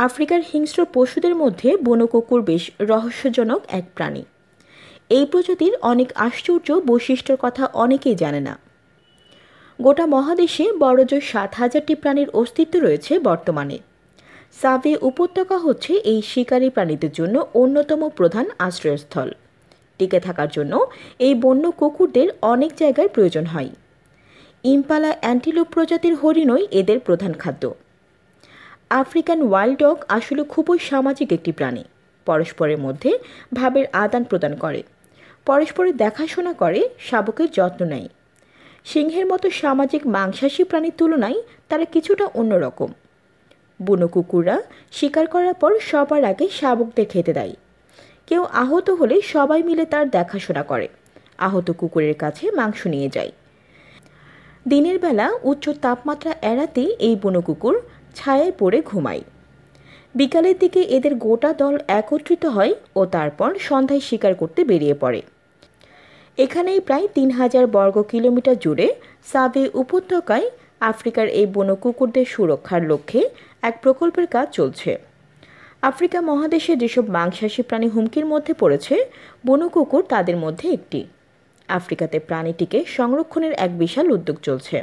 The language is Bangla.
আফ্রিকার হিংস্র পশুদের মধ্যে বনো কুকুর বেশ রহস্যজনক এক প্রাণী। এই প্রজাতির অনেক আশ্চর্য বৈশিষ্ট্যের কথা অনেকেই জানে না। গোটা মহাদেশে বড়জোর ৭,০০০টি প্রাণীর অস্তিত্ব রয়েছে বর্তমানে। সাভে উপত্যকা হচ্ছে এই শিকারী প্রাণীদের জন্য অন্যতম প্রধান আশ্রয়স্থল। টিকে থাকার জন্য এই বন্য কুকুরদের অনেক জায়গার প্রয়োজন হয়। ইম্পালা অ্যান্টিলোপ প্রজাতির হরিণই এদের প্রধান খাদ্য। আফ্রিকান ওয়াইল্ড ডগ আসলে খুবই সামাজিক একটি প্রাণী। পরস্পরের মধ্যে ভাবের আদান প্রদান করে, পরস্পরের দেখাশোনা করে, শাবকের যত্ন নেয়। সিংহের মতো সামাজিক মাংসাশী প্রাণীর তুলনায় তারা কিছুটা অন্যরকম। বুনো কুকুররা শিকার করার পর সবার আগে শাবকদের খেতে দেয়। কেউ আহত হলে সবাই মিলে তার দেখাশোনা করে, আহত কুকুরের কাছে মাংস নিয়ে যায়। দিনের বেলা উচ্চ তাপমাত্রা এড়াতে এই বুনো কুকুর ছায়ায় পড়ে ঘুমায়। বিকালের দিকে এদের গোটা দল একত্রিত হয় ও তারপর সন্ধ্যায় শিকার করতে বেরিয়ে পড়ে। এখানেই প্রায় ৩,০০০ বর্গ কিলোমিটার জুড়ে সাভে উপত্যকায় আফ্রিকার এই বন্য কুকুরদের সুরক্ষার লক্ষ্যে এক প্রকল্পের কাজ চলছে। আফ্রিকা মহাদেশে যেসব মাংসাশী প্রাণী হুমকির মধ্যে পড়েছে, বন্য কুকুর তাদের মধ্যে একটি। আফ্রিকাতে প্রাণীটিকে সংরক্ষণের এক বিশাল উদ্যোগ চলছে।